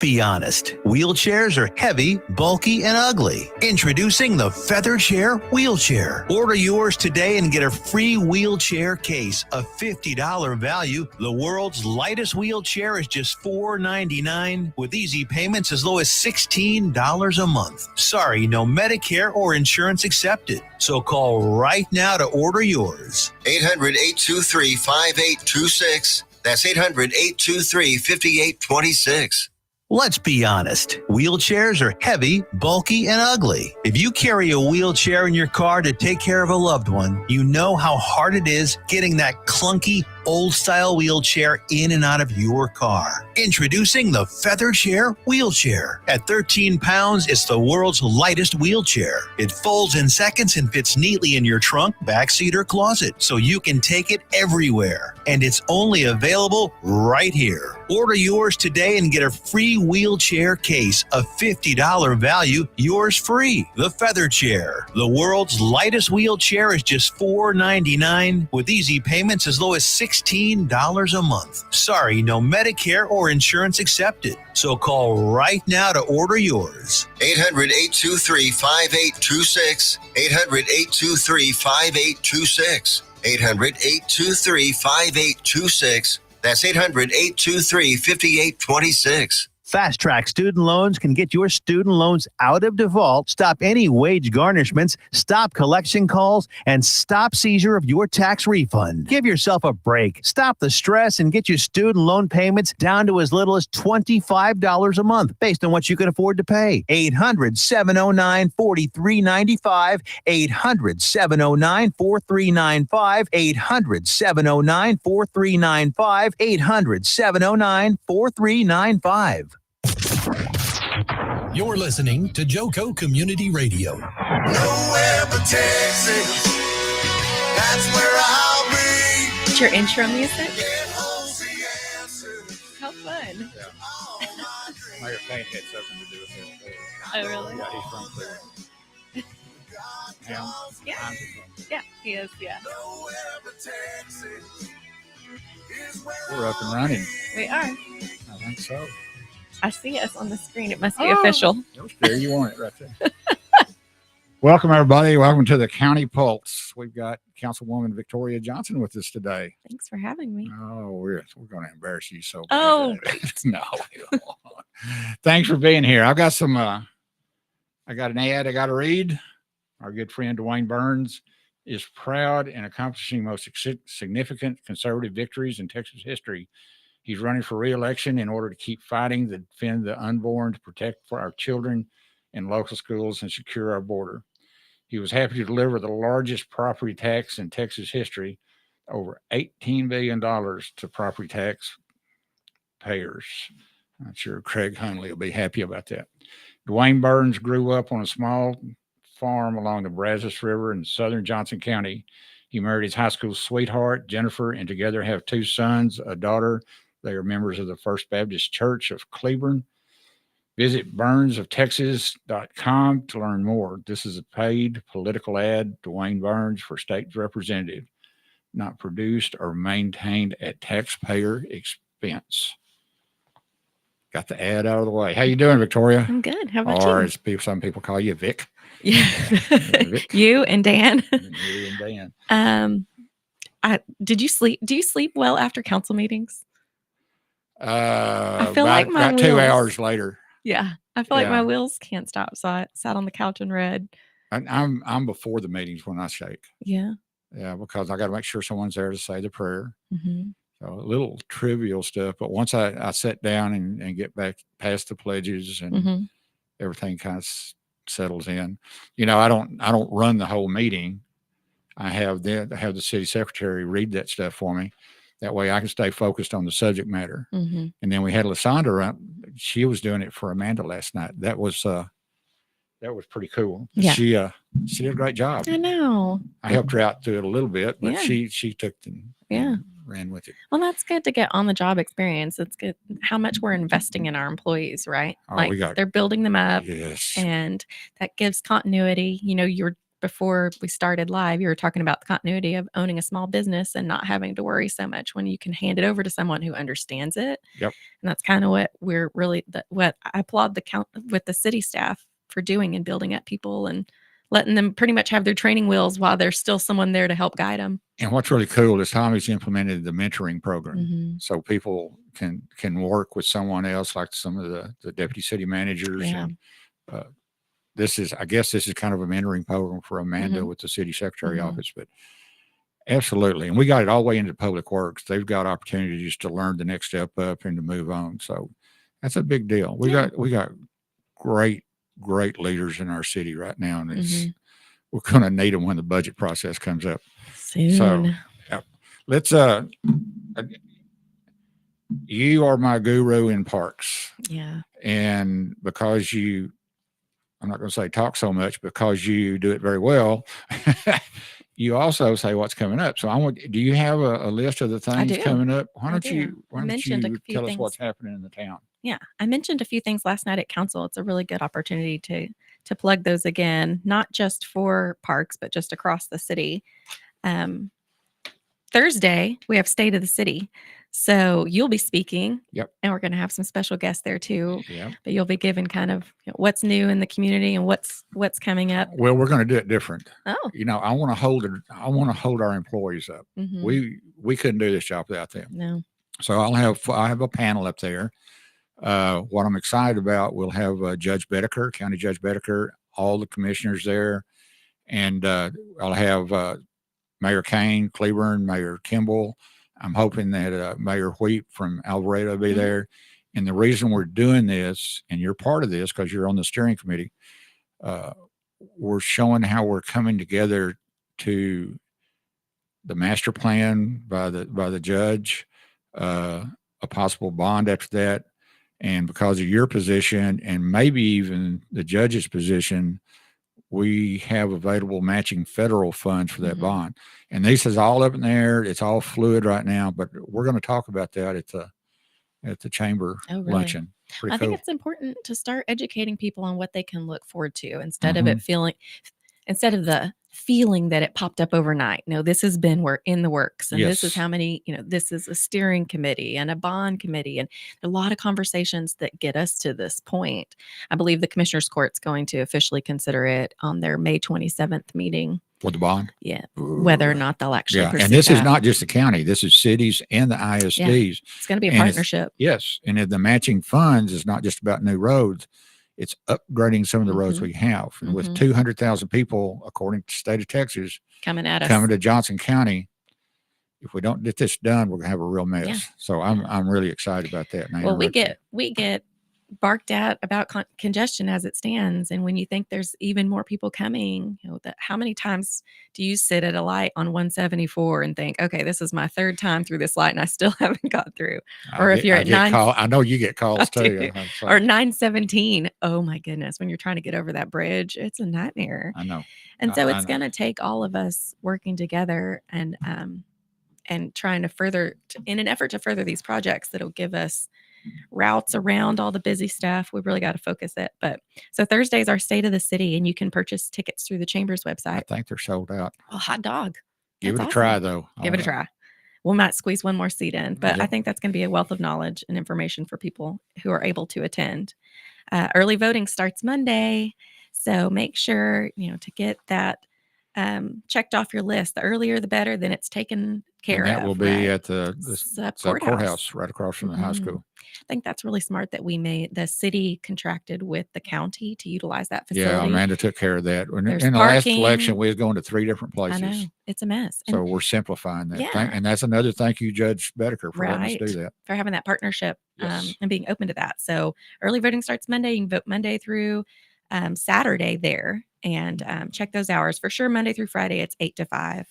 Be honest, wheelchairs are heavy, bulky, and ugly. Introducing the Feather Chair Wheelchair. Order yours today and get a free wheelchair case. A $50 value. The world's lightest wheelchair is just $4.99 with easy payments as low as $16 a month. Sorry, no Medicare or insurance accepted. So call right now to order yours. 800-823-5826. That's 800-823-5826. Let's be honest, wheelchairs are heavy, bulky, and ugly. If you carry a wheelchair in your car to take care of a loved one, you know how hard it is getting that clunky, old-style wheelchair in and out of your car. Introducing the Feather Chair Wheelchair. At 13 pounds, it's the world's lightest wheelchair. It folds in seconds and fits neatly in your trunk, backseat, or closet, so you can take it everywhere. And it's only available right here. Order yours today and get a free wheelchair case. A $50 value, yours free. The Feather Chair. The world's lightest wheelchair is just $4.99 with easy payments as low as $16 a month. Sorry, no Medicare or insurance accepted. So call right now to order yours. 800-823-5826. 800-823-5826. 800-823-5826. That's 800-823-5826. Fast Track Student Loans can get your student loans out of default, stop any wage garnishments, stop collection calls, and stop seizure of your tax refund. Give yourself a break. Stop the stress and get your student loan payments down to as little as $25 a month based on what you can afford to pay. 800-709-4395. 800-709-4395. 800-709-4395. 800-709-4395. You're listening to Joco Community Radio. Nowhere but Texas. That's where I'll be. It's your intro music? Get home the answers. How fun. Yeah. All my dreams. Mayor Payne had something to do with it. Oh, really? Yeah, he's from Cleveland. Yeah. Yeah, he is, yeah. Nowhere but Texas is where We're up and running. We are. I think so. I see us on the screen. It must be official. There you want it right there. Welcome, everybody. Welcome to the County Pulse. We've got Councilwoman Victoria Johnson with us today. Thanks for having me. Oh, we're going to embarrass you so bad. Oh. No. Thanks for being here. I've got some, I got an ad I got to read. Our good friend Dwayne Burns is proud in accomplishing most significant conservative victories in Texas history. He's running for re-election in order to keep fighting to defend the unborn, to protect for our children in local schools and secure our border. He was happy to deliver the largest property tax in Texas history, over $18 billion to property tax payers. I'm sure Craig Hunley will be happy about that. Dwayne Burns grew up on a small farm along the Brazos River in southern Johnson County. He married his high school sweetheart, Jennifer, and together have two sons, a daughter. They are members of the First Baptist Church of Cleveland. Visit burnsofTexas.com to learn more. This is a paid political ad. Dwayne Burns for state representative, not produced or maintained at taxpayer expense. Got the ad out of the way. How you doing, Victoria? I'm good. How about or you? as some people call you, Vic. Yeah. Vic. You and Dan. You and Dan. Did you sleep? Do you sleep well after council meetings? I feel like my about 2 wheels- hours later. Yeah. I feel like Yeah. my wheels can't stop. So I sat on the couch and read. I'm before the meetings when I shake. Yeah. Yeah, because I got to make sure someone's there to say the prayer. Mm-hmm. So a little trivial stuff, but once I sit down and get back past the pledges and Mm-hmm. everything kind of settles in, I don't run the whole meeting. I have the city secretary read that stuff for me. That way I can stay focused on the subject matter. Mm-hmm. And then we had Lysandra. She was doing it for Amanda last night. That was pretty cool. Yeah. She did a great job. I know. I helped her out through it a little bit, but Yeah. she took and Yeah. ran with it. Well, that's good to get on the job experience. It's good how much we're investing in our employees, right? Oh, we got- they're building them up Yes. and that gives continuity. You're before we started live, you were talking about the continuity of owning a small business and not having to worry so much when you can hand it over to someone who understands it. Yep. And that's kind of what we're really, what I applaud with the city staff for doing and building up people and letting them pretty much have their training wheels while there's still someone there to help guide them. And what's really cool is Tommy's implemented the mentoring program. Mm-hmm. So people can work with someone else, like some of the deputy city managers. Yeah. And I guess this is kind of a mentoring program for Amanda with the city secretary office, but absolutely. And we got it all the way into public works. They've got opportunities to learn the next step up and to move on. So that's a big deal. We got great leaders in our city right now. And we're going to need them when the budget process comes up. Soon. So let's, you are my guru in parks. Yeah. And because I'm not going to say talk so much, because you do it very well, you also say what's coming up. So do you have a list of the things coming up? Why don't you tell us what's happening in the town? Yeah. I mentioned a few things last night at council. It's a really good opportunity to plug those again, not just for parks, but just across the city. Thursday, we have State of the City. So you'll be speaking. Yep. And we're going to have some special guests there too. Yep. But you'll be given kind of what's new in the community and what's coming up. Well, we're going to do it different. Oh. I want to hold our employees up. We couldn't do this job without them. No. So I have a panel up there. What I'm excited about, we'll have Judge Bedeker, County Judge Bedeker, all the commissioners there. And I'll have Mayor Kane, Cleburne, Mayor Kimball. I'm hoping that Mayor Wheat from Alvarado will be there. And the reason we're doing this, and you're part of this because you're on the steering committee, we're showing how we're coming together to the master plan by the judge, a possible bond after that. And because of your position and maybe even the judge's position, we have available matching federal funds for that bond. And this is all up in the air. It's all fluid right now, but we're going to talk about that at the chamber luncheon. Pretty I cool. think it's important to start educating people on what they can look forward to instead of the feeling that it popped up overnight. No, this has been in the works, and this is how many, this is a steering committee and a bond committee, and a lot of conversations that get us to this point. I believe the Commissioners Court's going to officially consider it on their May 27th meeting. For the bond? Yeah. Whether or not they'll actually pursue and this that. is not just the county. This is cities and the ISDs. Yeah. It's going to be a partnership. Yes. And the matching funds is not just about new roads. It's upgrading some of the roads we have. And with 200,000 people, according to the state of Texas, coming to Johnson County, if we don't get this done, we're going to have a real mess. Yeah. So I'm really excited about that. Well, we get barked at about congestion as it stands, and when you think there's even more people coming, how many times do you sit at a light on 174 and think, okay, this is my third time through this light and I still haven't got through? Or if you're at 9, I know you get calls too. Or 917, oh my goodness, when you're trying to get over that bridge, it's a nightmare. I know. And so it's going to take all of us working together and trying to in an effort to further these projects that'll give us routes around all the busy stuff. We've really got to focus it. But so Thursday is our State of the City, and you can purchase tickets through the Chamber's website. I think they're sold out. Well, hot dog. Give it a try, though. Give it a try. We might squeeze one more seat in, but I think that's going to be a wealth of knowledge and information for people who are able to attend. Early voting starts Monday, so make sure to get that checked off your list. The earlier, the better. Then it's taken care of. And that will be at the courthouse right across from the high school. I think that's really smart that the city contracted with the county to utilize that facility. Yeah, Amanda took care of that. In the last election, we was going to 3 different places. I know. It's a mess. So we're simplifying that. Yeah. And that's another thank you, Judge Bedeker, for letting us do that. For having that partnership Yes. and being open to that. So early voting starts Monday. You can vote Monday through Saturday there, and check those hours. For sure, Monday through Friday, it's 8 to 5.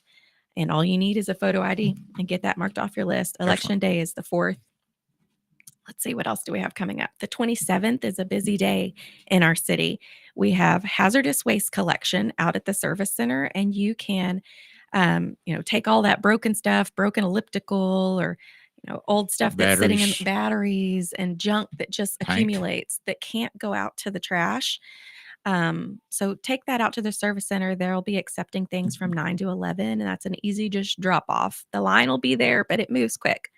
And all you need is a photo ID and get that marked off your list. Election day is the 4th. Let's see, what else do we have coming up? The 27th is a busy day in our city. We have hazardous waste collection out at the service center, and you can, take all that broken stuff, broken elliptical or, old stuff that's sitting in batteries and junk that just accumulates that can't go out to the trash. So take that out to the service center. They'll be accepting things from 9 to 11, and that's an easy just drop off. The line will be there, but it moves quick.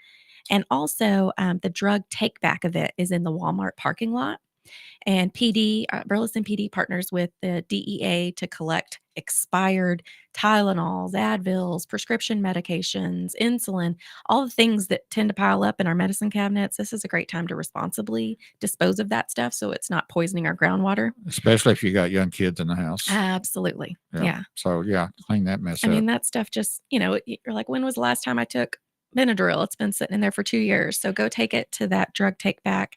And also, the drug take back of it is in the Walmart parking lot. And Burleson PD partners with the DEA to collect expired Tylenols, Advils, prescription medications, insulin, all the things that tend to pile up in our medicine cabinets. This is a great time to responsibly dispose of that stuff so it's not poisoning our groundwater. Especially if you got young kids in the house. Absolutely. Yeah. So, clean that mess I up. mean, that stuff just, you're like, when was the last time I took Benadryl? It's been sitting in there for 2 years. So go take it to that drug take back.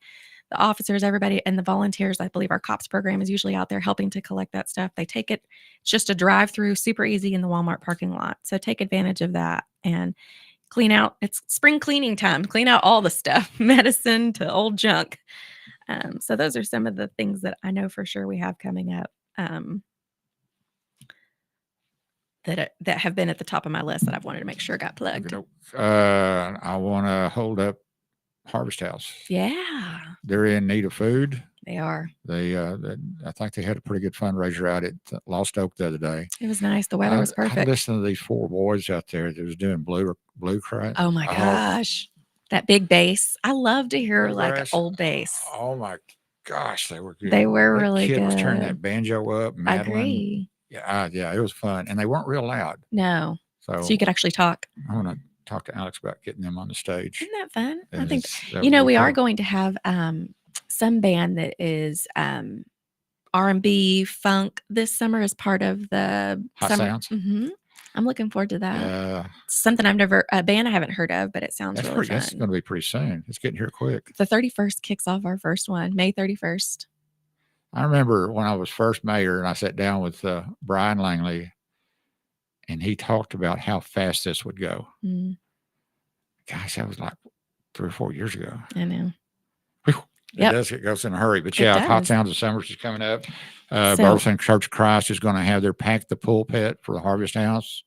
The officers, everybody, and the volunteers, I believe our COPS program is usually out there helping to collect that stuff. They take it. It's just a drive through, super easy in the Walmart parking lot. So take advantage of that and clean out. It's spring cleaning time. Clean out all the stuff, medicine to old junk. So those are some of the things that I know for sure we have coming up that have been at the top of my list that I've wanted to make sure got plugged. I want to hold up Harvest House. Yeah, They're in need of food. they are. I think they had a pretty good fundraiser out at Lost Oak the other day. It was nice. The weather was I perfect. listened to these 4 boys out there that was doing blue cry. Oh my gosh. That big bass. I love to hear like an Bluegrass. old bass. Oh my gosh, they were good. They were That really kid was turning good. that banjo up. I Madeline. agree. Yeah, it was fun, and they weren't real loud. No. So, So you could actually talk. I want to talk to Alex about getting them on the stage. Isn't that fun? I And think, that would be we are cool. going to have some band that is R&B funk this summer as part of the Hot summer. Sounds? Mhm. I'm looking forward to that. Yeah, Something a band I haven't heard of, but it sounds really that's fun. going to be pretty soon. It's getting here quick. The 31st kicks off our first one, May 31st. I remember when I was first mayor and I sat down with Brian Langley, and he talked about how fast this would go. Mm, Gosh, that was like 3 or 4 years ago. I know. Whew. Yep. It goes in a hurry. But It Hot does. Sounds of Summer is coming up. So- Burleson Church of Christ is going to have their Pack the Pulpit for the Harvest House,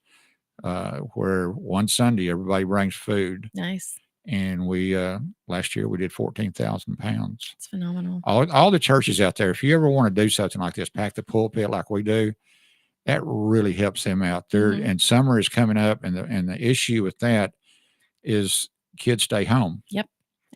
where one Sunday everybody brings food. Nice. And we last year we did 14,000 pounds. It's phenomenal. All the churches out there, if you ever want to do something like this, Pack the Pulpit like we do, that really helps them out there. Mhm. And summer is coming up, and the issue with that is kids stay home.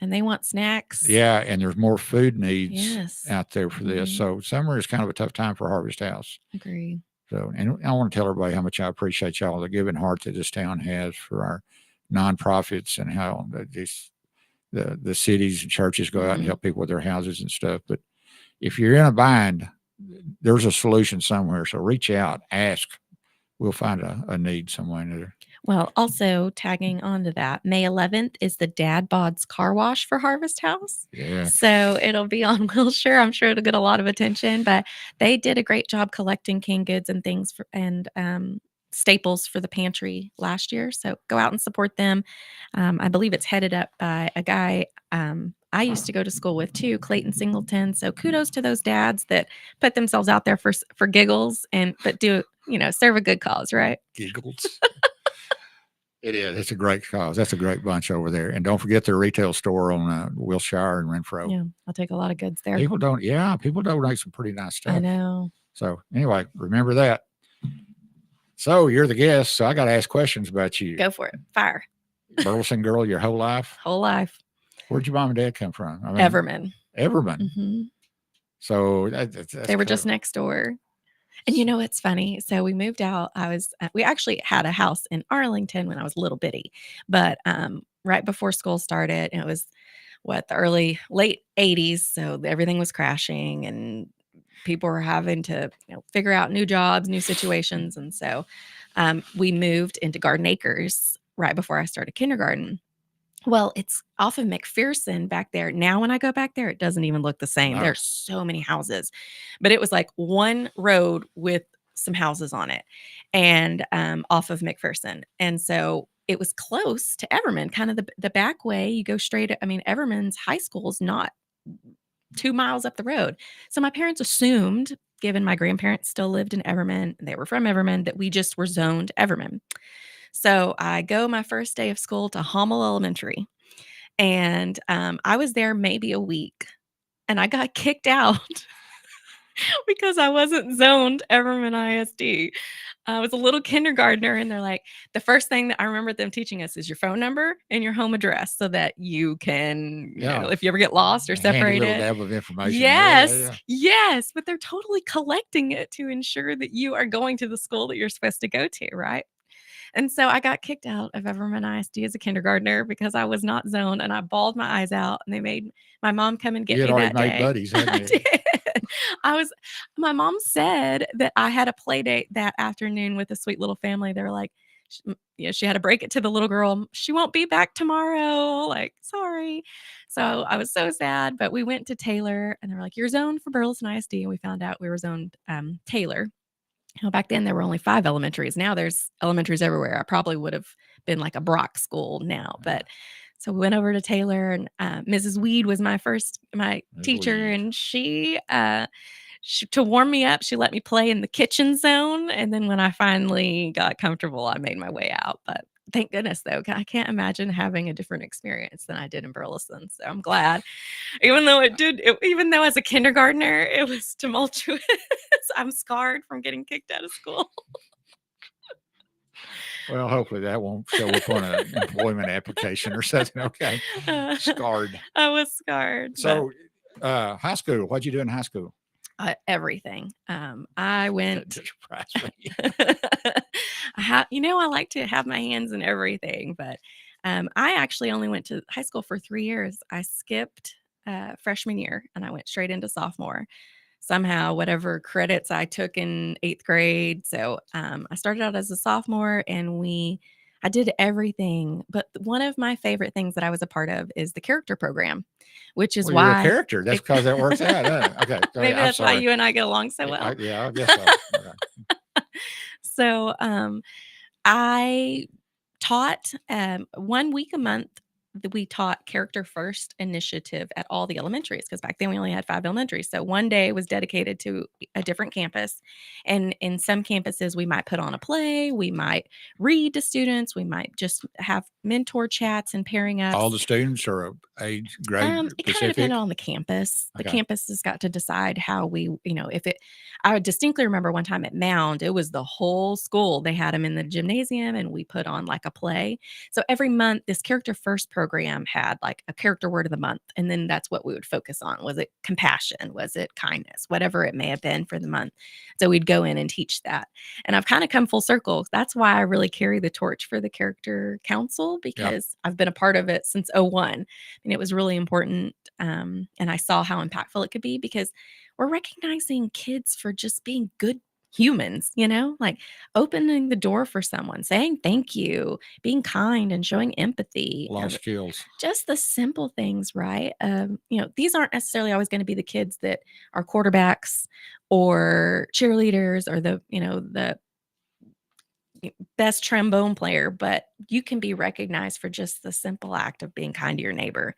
And they want snacks. Yeah, and there's more food needs Yes. out there for this. Mhm. So summer is kind of a tough time for Harvest House. Agree. So, and I want to tell everybody how much I appreciate y'all, the giving heart that this town has for our nonprofits, and how the cities and churches go out and Mhm. help people with their houses and stuff. But if you're in a bind, there's a solution somewhere. So reach out, ask. We'll find a need somewhere. Well, also tagging onto that, May 11th is the Dad Bod's Car Wash for Harvest House. Yeah. So it'll be on Wilshire. I'm sure it'll get a lot of attention, but they did a great job collecting canned goods and things and staples for the pantry last year. So go out and support them. I believe it's headed up by a guy I used to go to school with too, Clayton Singleton. So kudos to those dads that put themselves out there for giggles but do, serve a good cause, right? Giggles. It is. It's a great cause. That's a great bunch over there. And don't forget their retail store on Wilshire and Renfro. Yeah, I'll take a lot of goods there. People donate some pretty nice stuff. I know. So anyway, remember that. So you're the guest, so I got to ask questions about you. Go for it. Fire. Burleson girl your whole life? Whole life. Where'd your mom and dad come from? Everman. Everman. Hmm. So that's They were just next door. And it's funny. So we moved out. We actually had a house in Arlington when I was little bitty, but right before school started, it was the late 80s. So everything was crashing and people were having to figure out new jobs, new situations. And so we moved into Garden Acres right before I started kindergarten. Well, it's off of McPherson back there. Now, when I go back there, it doesn't even look the same. No. There's so many houses, but it was like one road with some houses on it and off of McPherson. And so it was close to Everman, kind of the back way. You go straight. Everman's high school is not 2 miles up the road. So my parents assumed, given my grandparents still lived in Everman, they were from Everman, that we just were zoned Everman. So I go my first day of school to Hommel Elementary, and I was there maybe a week, and I got kicked out because I wasn't zoned Everman ISD. I was a little kindergartner, and they're like, the first thing that I remember them teaching us is your phone number and your home address so that you can, Yeah. if you ever get lost or A handy little separated. dab of information. Yeah, Yes, yeah. yes, but they're totally collecting it to ensure that you are going to the school that you're supposed to go to, right? And so I got kicked out of Everman ISD as a kindergartner because I was not zoned, and I bawled my eyes out, and they made my mom come and get You had me already that made day. buddies, I hadn't you? did. I was my mom said that I had a play date that afternoon with a sweet little family. They were like, she had to break it to the little girl. She won't be back tomorrow. Like, sorry. So I was so sad, but we went to Taylor, and they were like, you're zoned for Burleson ISD. And we found out we were zoned Taylor. Back then there were only 5 elementaries. Now there's elementaries everywhere. I probably would have been like a Brock school now, but so we went over to Taylor, and Mrs. Weed was my Ms. teacher, Weed. and she to warm me up, she let me play in the kitchen zone, and then when I finally got comfortable, I made my way out. But thank goodness, though, I can't imagine having a different experience than I did in Burleson. So I'm glad, even though as a kindergartner it was tumultuous. I'm scarred from getting kicked out of school. Well, hopefully that won't show up on an employment application or something. Okay. Scarred. I was scarred. So, high school, what'd you do in high school? Everything. I That went. just surprised me. I like to have my hands in everything, but I actually only went to high school for 3 years. I skipped freshman year, and I went straight into sophomore. Somehow, whatever credits I took in 8th grade. So I started out as a sophomore, and I did everything. But one of my favorite things that I was a part of is the character program, which is Well, you're a why character. That's because that works out. Okay. Go maybe ahead. I'm that's why sorry. you and I get along so well. Yeah, I guess so. Okay. So I taught 1 week a month. We taught character first initiative at all the elementaries, because back then we only had 5 elementaries. So one day was dedicated to a different campus. And in some campuses, we might put on a play, we might read to students, we might just have mentor chats and pairing ups. All the students are age grade It kind of specific. depended on the campus. The Okay. campus has got to decide how I would distinctly remember one time at Mound, it was the whole school. They had them in the gymnasium, and we put on like a play. So every month, this character first program had like a character word of the month. And then that's what we would focus on. Was it compassion? Was it kindness? Whatever it may have been for the month. So we'd go in and teach that. And I've kind of come full circle. That's why I really carry the torch for the character council, because I've been a part of it since 01. And it was really important. And I saw how impactful it could be, because we're recognizing kids for just being good humans, like opening the door for someone, saying thank you, being kind and showing empathy. A lot of skills. Just the simple things, right? These aren't necessarily always going to be the kids that are quarterbacks or cheerleaders or the best trombone player, but you can be recognized for just the simple act of being kind to your neighbor.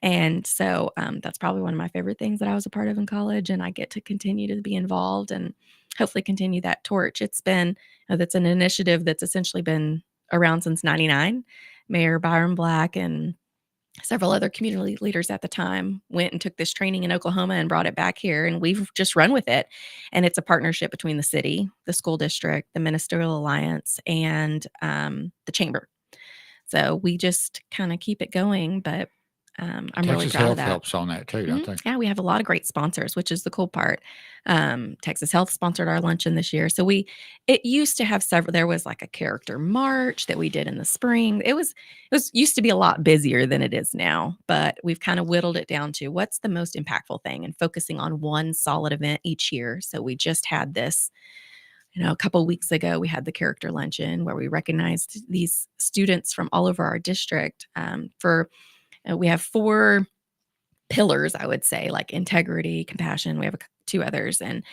And so that's probably one of my favorite things that I was a part of in college, and I get to continue to be involved and hopefully continue that torch. It's been that's an initiative that's essentially been around since '99. Mayor Byron Black and several other community leaders at the time went and took this training in Oklahoma and brought it back here, and we've just run with it. And it's a partnership between the city, the school district, the Ministerial Alliance, and the chamber. So we just kind of keep it going, but I'm really Texas proud of Health that. helps on that too, don't they? Yeah, we have a lot of great sponsors, which is the cool part. Texas Health sponsored our luncheon this year. So it used to have several. There was like a character march that we did in the spring. It used to be a lot busier than it is now, but we've kind of whittled it down to what's the most impactful thing and focusing on one solid event each year. So we just had this. A couple of weeks ago, we had the character luncheon where we recognized these students from all over our district we have 4 pillars, I would say, like integrity, compassion. We have 2 others. And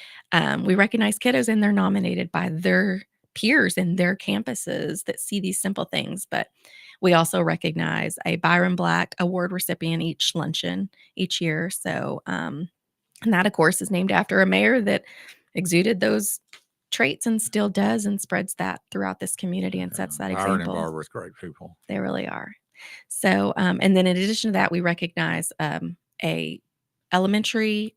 we recognize kiddos, and they're nominated by their peers in their campuses that see these simple things. But we also recognize a Byron Black Award recipient each luncheon each year. So, and that, of course, is named after a mayor that exuded those traits and still does and spreads that throughout this community and sets that Byron and example. Barbara's great people. They really are. So, and then in addition to that, we recognize a elementary,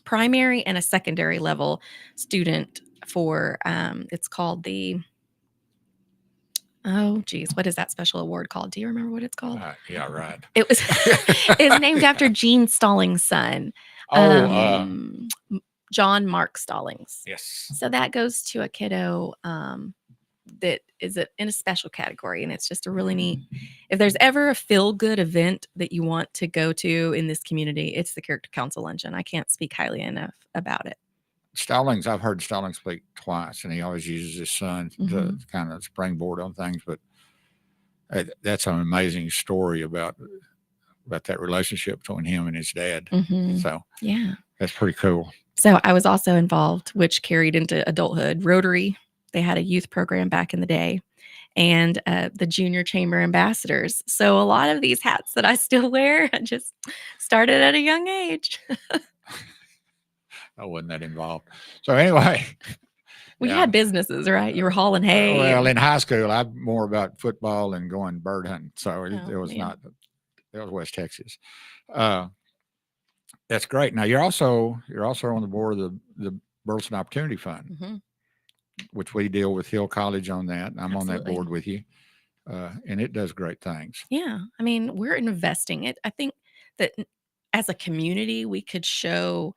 primary and a secondary level student for it's called the what is that special award called? Do you remember what it's called? Yeah, right. It was it's named after Gene Stallings' son. John Mark Stallings. Yes. So that goes to a kiddo that is in a special category, and it's just a really neat. If there's ever a feel-good event that you want to go to in this community, it's the Character Council Luncheon. I can't speak highly enough about it. Stallings, I've heard Stallings speak twice, and he always uses his son to kind of springboard on things. But that's an amazing story about that relationship between him and his dad. So yeah, that's pretty cool. So I was also involved, which carried into adulthood. Rotary, they had a youth program back in the day, and the Junior Chamber Ambassadors. So a lot of these hats that I still wear, I just started at a young age. I wasn't that involved. So anyway. We had businesses, right? You were hauling hay. Well, in high school, I'm more about football and going bird hunting. So it was man. it was West Texas. That's great. Now you're also on the board of the Burleson Opportunity Fund, which we deal with Hill College on that. I'm on that board with you. And it does great things. Yeah. I mean, we're investing it. I think that as a community, we could show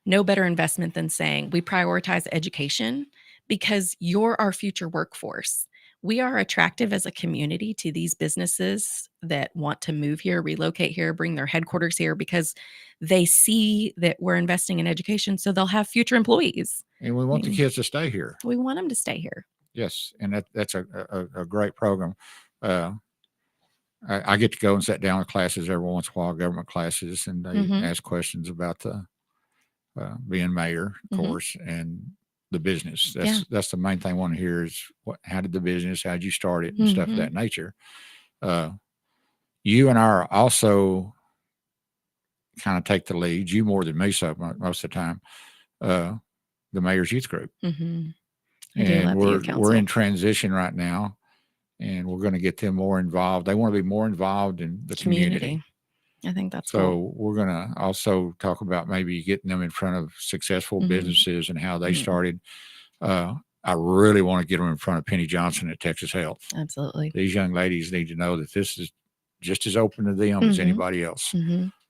no better investment than saying we prioritize education because you're our future workforce. We are attractive as a community to these businesses that want to move here, relocate here, bring their headquarters here because they see that we're investing in education, so they'll have future employees. And we want the kids to stay here. We want them to stay here. Yes, and that's a great program. I get to go and sit down with classes every once in a while, government classes, and they ask questions about the being mayor, of course, and the business. That's the main thing I want to hear is how did the business, how'd you start it, and stuff of that nature. You and I are also kind of take the lead, you more than me, so most of the time, the mayor's youth group. And we're in transition right now, and we're going to get them more involved. They want to be more involved in the community. I think that's so cool. We're going to also talk about maybe getting them in front of successful businesses and how they started. I really want to get them in front of Penny Johnson at Texas Health. Absolutely. These young ladies need to know that this is just as open to them as anybody else.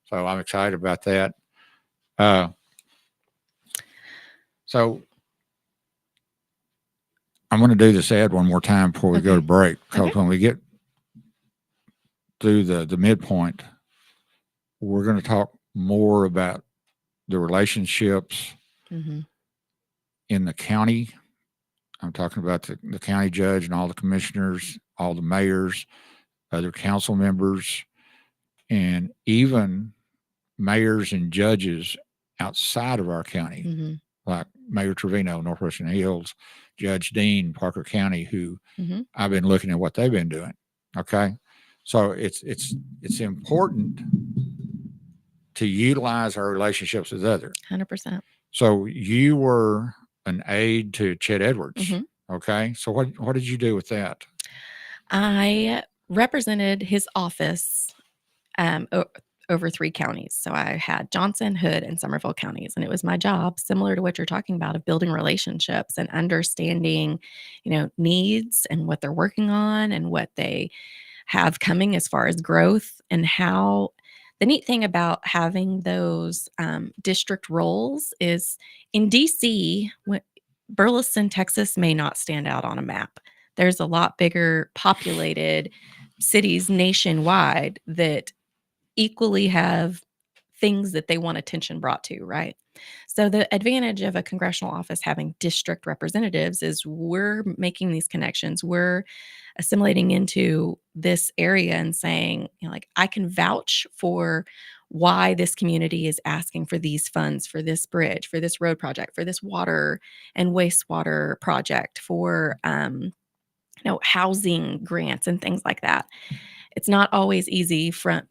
So I'm excited about that. So I'm going to do this ad one more time before we go to break, because when we get through the midpoint, we're going to talk more about the relationships in the county. I'm talking about the county judge and all the commissioners, all the mayors, other council members, and even mayors and judges outside of our county, like Mayor Trevino, Northwestern Hills, Judge Dean, Parker County, who I've been looking at what they've been doing. Okay. So it's important to utilize our relationships with others. 100%. So you were an aide to Chet Edwards. Okay. So what did you do with that? I represented his office over 3 counties. So I had Johnson, Hood, and Somerville counties. And it was my job, similar to what you're talking about, of building relationships and understanding, needs and what they're working on and what they have coming as far as growth, and how the neat thing about having those district roles is in DC, Burleson, Texas may not stand out on a map. There's a lot bigger populated cities nationwide that equally have things that they want attention brought to, right? So the advantage of a congressional office having district representatives is we're making these connections. We're assimilating into this area and saying, I can vouch for why this community is asking for these funds for this bridge, for this road project, for this water and wastewater project, for housing grants and things like that. It's not always easy from,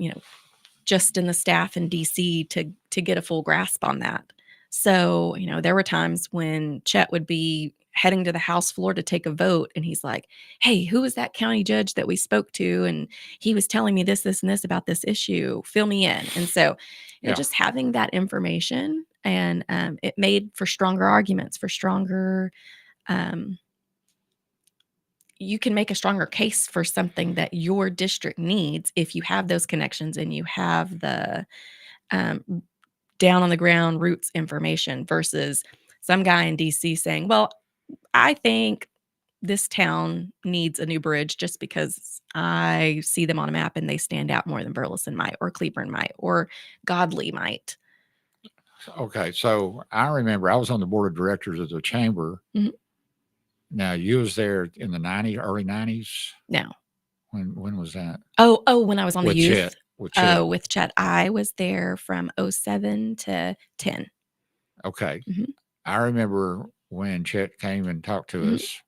just in the staff in DC to get a full grasp on that. So, there were times when Chet would be heading to the House floor to take a vote, and he's like, hey, who was that county judge that we spoke to? And he was telling me this, and this about this issue. Fill me in. And so, just having that information And it made for stronger arguments, for stronger, you can make a stronger case for something that your district needs if you have those connections and you have the down on the ground roots information versus some guy in DC saying, well, I think this town needs a new bridge just because I see them on a map and they stand out more than Burleson might, or Cleburne might, or Godly might. Okay, so I remember I was on the board of directors of the chamber. Mhm. Now you was there in the early 90s. No. When was that? Oh, when I was on the With youth. Chet. With Chet. Oh, with Chet. I was there from 07 to 10. Okay. Mhm. I remember when Chet came and talked to Mhm. us,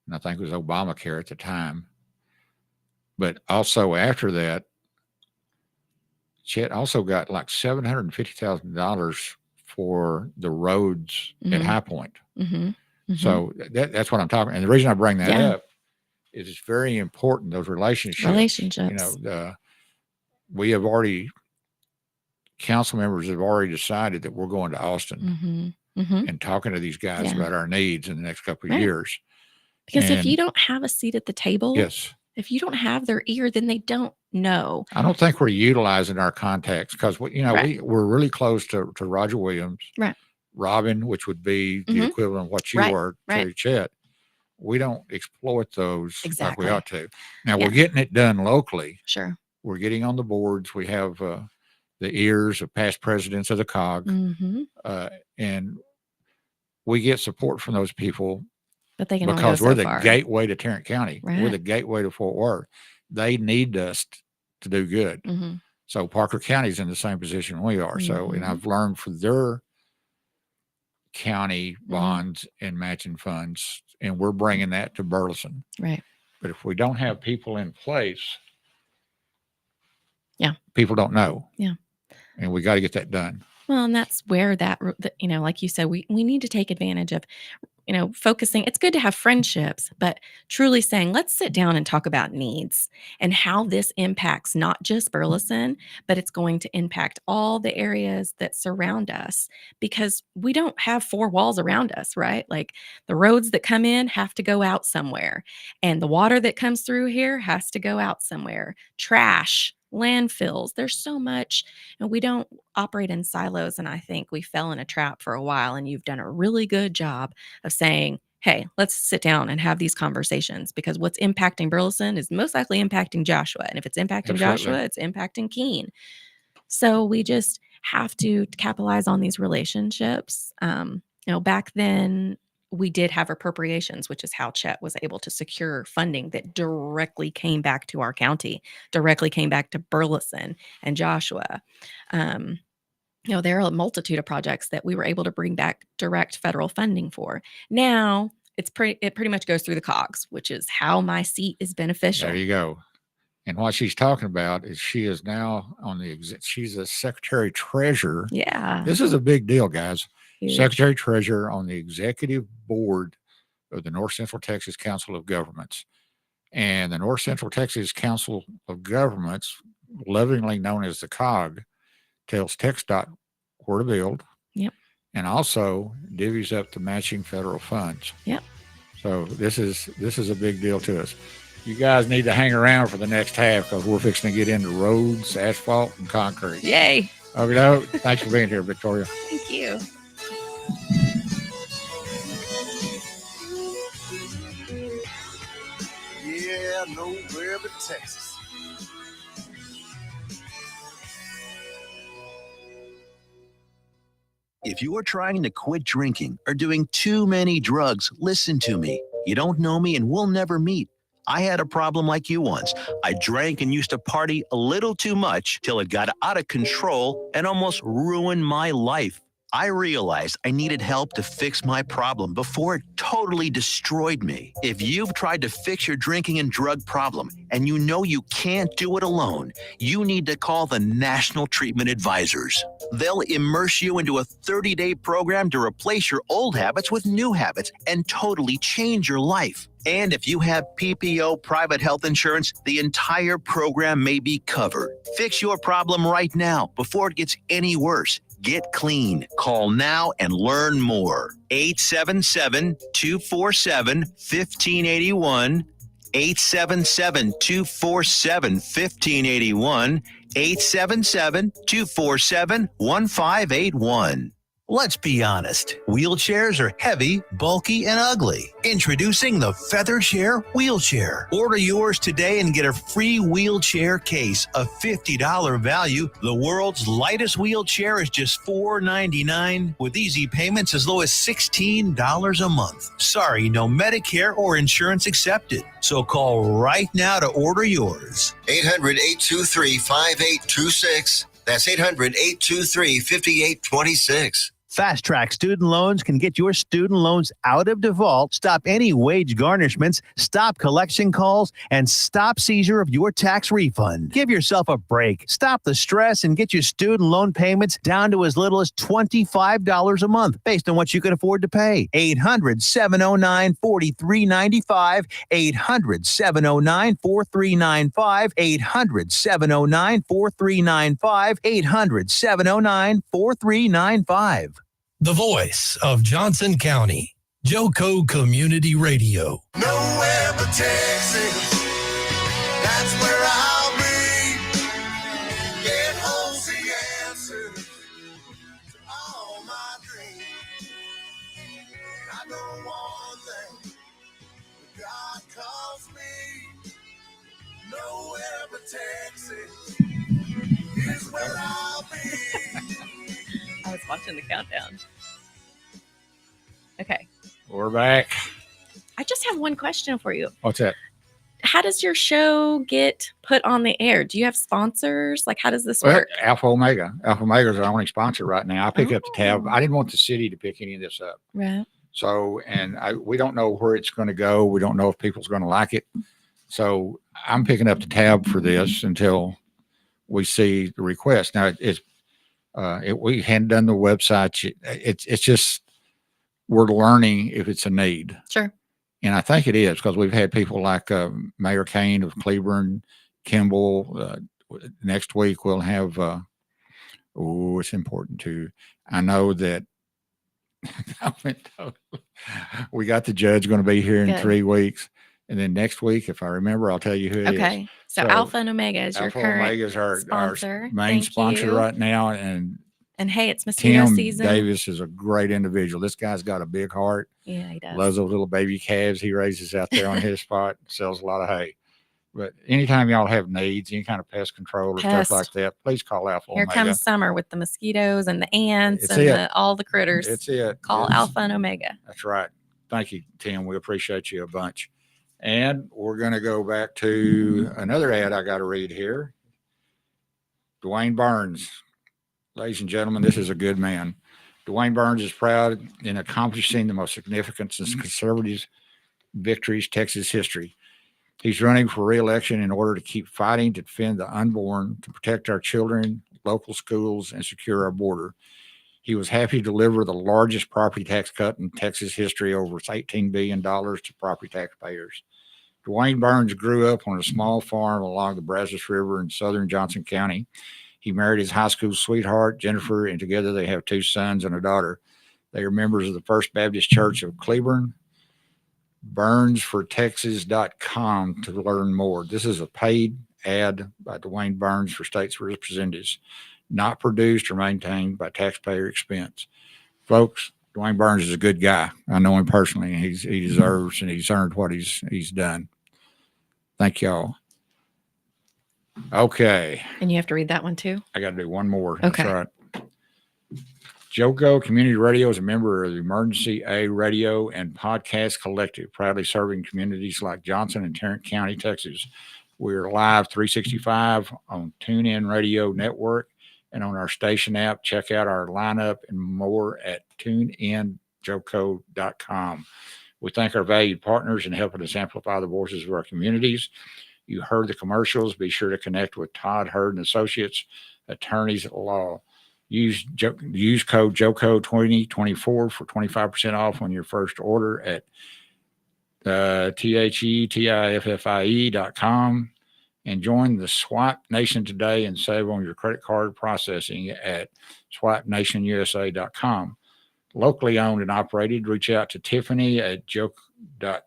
and I think it was Obamacare at the time. But also after that, Chet also got like $750,000 for the roads at Mhm. High Point. Mhm. Mhm. So that's what I'm talking. And the reason I bring that Yeah. up is it's very important, those relationships. Relationships. We have already, council members have already decided that we're going to Austin Mhm. Mhm. and talking to these guys Yeah. about our needs in the next couple of Right. years. Because if And you don't have a seat at the table, yes, if you don't have their ear, then they don't know. I don't think we're utilizing our contacts because Right. we're really close to Roger Williams, Right. Robin, which would be the Mhm. equivalent of what you Right. were to Right. Chet. We don't exploit those like Exactly. we ought to. Now Yeah. we're getting it done locally. Sure. We're getting on the boards. We have the ears of past presidents of the COG, Mhm. and we get support from those people But they can only go because we're so the far. gateway to Tarrant County. We're Right. the gateway to Fort Worth. They need us to do good. Mhm. So Parker County's in the same position we are. So, and Mhm. I've learned for their county Mhm. bonds and matching funds, and we're bringing that to Burleson. Right. But if we don't have people in place, Yeah. people don't know. Yeah. And we got to get that done. Well, and that's where like you said, we need to take advantage of, focusing. It's good to have friendships, but truly saying, let's sit down and talk about needs and how this impacts not just Burleson, but it's going to impact all the areas that surround us, because we don't have four walls around us, right? Like the roads that come in have to go out somewhere, and the water that comes through here has to go out somewhere. Trash, landfills, there's so much, and we don't operate in silos. And I think we fell in a trap for a while, and you've done a really good job of saying, hey, let's sit down and have these conversations, because what's impacting Burleson is most likely impacting Joshua. And if it's impacting Absolutely. Joshua, it's impacting Keene. So we just have to capitalize on these relationships. Back then we did have appropriations, which is how Chet was able to secure funding that directly came back to our county, directly came back to Burleson and Joshua. There are a multitude of projects that we were able to bring back direct federal funding for. Now it pretty much goes through the COGS, which is how my seat is beneficial. There you go. And what she's talking about is she is now on she's a secretary treasurer. Yeah. This is a big deal, guys. Huge. Secretary treasurer on the executive board of the North Central Texas Council of Governments. And the North Central Texas Council of Governments, lovingly known as the COG, tells TxDOT where to build. Yep. And also divvies up the matching federal funds. Yep. So this is a big deal to us. You guys need to hang around for the next half, because we're fixing to get into roads, asphalt, and concrete. Yay. Okay, thanks for being here, Victoria. Thank you. Yeah, nowhere but Texas. If you are trying to quit drinking or doing too many drugs, listen to me. You don't know me and we'll never meet. I had a problem like you once. I drank and used to party a little too much till it got out of control and almost ruined my life. I realized I needed help to fix my problem before it totally destroyed me. If you've tried to fix your drinking and drug problem and you know you can't do it alone, you need to call the National Treatment Advisors. They'll immerse you into a 30-day program to replace your old habits with new habits and totally change your life. And if you have PPO private health insurance, the entire program may be covered. Fix your problem right now before it gets any worse. Get clean. Call now and learn more. 877-247-1581. 877-247-1581. 877-247-1581. Let's be honest. Wheelchairs are heavy, bulky, and ugly. Introducing the Feather Chair Wheelchair. Order yours today and get a free wheelchair case, a $50 value. The world's lightest wheelchair is just $4.99 with easy payments as low as $16 a month. Sorry, no Medicare or insurance accepted. So call right now to order yours. 800-823-5826. That's 800-823-5826. Fast Track Student Loans can get your student loans out of default, stop any wage garnishments, stop collection calls, and stop seizure of your tax refund. Give yourself a break. Stop the stress and get your student loan payments down to as little as $25 a month based on what you can afford to pay. 800-709-4395. 800-709-4395. 800-709-4395. 800-709-4395. The voice of Johnson County, Joco Community Radio. Nowhere but Texas. That's where I'll be. Get home, the answers to all my dreams. I know one thing. God calls me. Nowhere but Texas is where I'll be. I was watching the countdown. Okay. We're back. I just have one question for you. What's that? How does your show get put on the air? Do you have sponsors? Like, how does this Well, work? Alpha Omega. Alpha Omega is our only sponsor right now. I pick up the tab. I didn't want the city to pick any of this up. Right. So, we don't know where it's going to go. We don't know if people's going to like it. So I'm picking up the tab for this until we see the request. Now we hadn't done the website. It's just, we're learning if it's a need. Sure. And I think it is, because we've had people like Mayor Kane of Cleburne, Kimball. Next week we'll have, it's important too. I know that we got the judge going to be here in Good. 3 weeks. And then next week, if I remember, I'll tell you who it is. Okay. So So, Alpha and Omega is your Alpha current Omega is our sponsor. main Thank sponsor you. right now. And And hey, it's mosquito Tim season. Davis is a great individual. This guy's got a big heart. Yeah, he does. Loves those little baby calves he raises out there on his spot. Sells a lot of hay. But anytime y'all have needs, any kind of pest control or Pest. stuff like that, please call Alpha Here Omega. comes summer with the mosquitoes and the ants It's and it. all the critters. It's it. Call It's- Alpha and Omega. That's right. Thank you, Tim. We appreciate you a bunch. And we're going to go back to another ad I got to read here. Dwayne Burns. Ladies and gentlemen, this is a good man. Dwayne Burns is proud in accomplishing the most significant and conservative victories Texas history. He's running for re-election in order to keep fighting to defend the unborn, to protect our children, local schools, and secure our border. He was happy to deliver the largest property tax cut in Texas history, over $18 billion to property taxpayers. Dwayne Burns grew up on a small farm along the Brazos River in southern Johnson County. He married his high school sweetheart, Jennifer, and together they have 2 sons and a daughter. They are members of the First Baptist Church of Cleburne. BurnsForTexas.com to learn more. This is a paid ad by Dwayne Burns for state's representatives, not produced or maintained by taxpayer expense. Folks, Dwayne Burns is a good guy. I know him personally, and he deserves and he's earned what he's done. Thank y'all. Okay. And you have to read that one too? I got to do one more. Okay. That's right. Joco Community Radio is a member of the Emergency A Radio and Podcast Collective, proudly serving communities like Johnson and Tarrant County, Texas. We're live 365 on TuneIn Radio Network and on our station app. Check out our lineup and more at tuneinjoco.com. We thank our valued partners in helping us amplify the voices of our communities. You heard the commercials. Be sure to connect with Todd Hurd and Associates, attorneys at law. Use code JOCO2024 for 25% off on your first order at THETIFFIE.com. and join the Swipe Nation today and save on your credit card processing at swipenationusa.com. Locally owned and operated. Reach out to Tiffany at jo.co at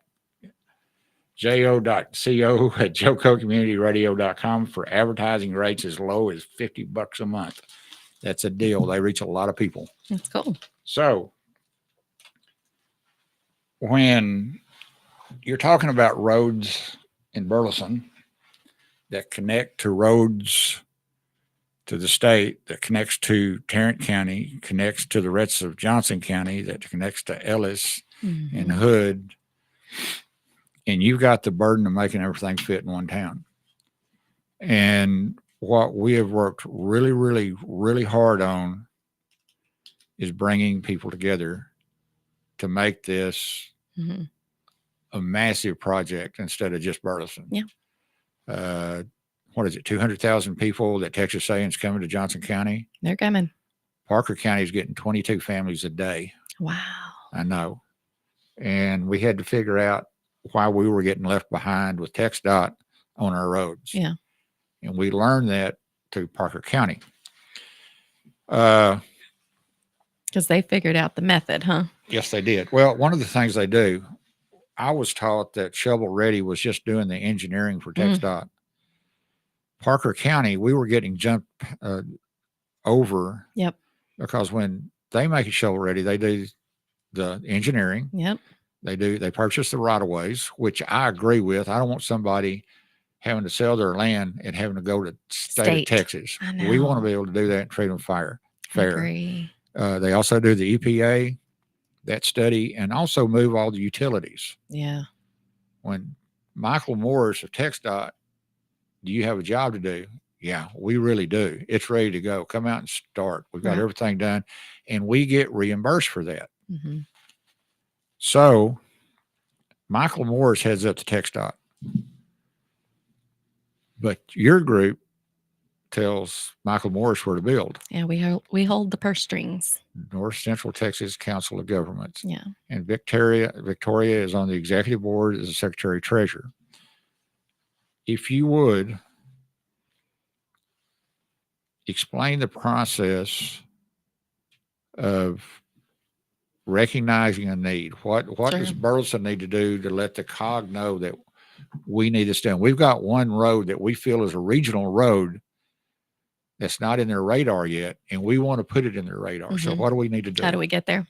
jococommunityradio.com for advertising rates as low as $50 a month. That's a deal. They reach a lot of people. That's cool. So when you're talking about roads in Burleson that connect to roads to the state, that connects to Tarrant County, connects to the rest of Johnson County, that connects to Ellis and Hood, and you've got the burden of making everything fit in one town. And what we have worked really, really, really hard on is bringing people together to make this a massive project instead of just Burleson. Yeah. What is it? 200,000 people that Texas A&M's coming to Johnson County. They're coming. Parker County is getting 22 families a day. Wow. I know. And we had to figure out why we were getting left behind with TxDOT on our roads. Yeah. And we learned that through Parker County. Because they figured out the method, huh? Yes, they did. Well, one of the things they do, I was taught that Shovel Ready was just doing the engineering for TxDOT. Parker County, we were getting jumped over. Yep. Because when they make it shovel ready, they do the engineering. Yep. They purchase the right of ways, which I agree with. I don't want somebody having to sell their land and having to go to state of Texas. We want to be able to do that and treat them fair. Agree. They also do the EPA, that study, and also move all the utilities. Yeah. When Michael Morris of TxDOT, do you have a job to do? Yeah, we really do. It's ready to go. Come out and start. We've got everything done, and we get reimbursed for that. So Michael Morris heads up to TxDOT, but your group tells Michael Morris where to build. Yeah, we hold the purse strings. North Central Texas Council of Governments. Yeah. And Victoria is on the executive board as the secretary treasurer. If you would explain the process of recognizing a need. What does Burleson need to do to let the COG know that we need this done? We've got one road that we feel is a regional road that's not in their radar yet, and we want to put it in their radar. So what do we need to do? How do we get there?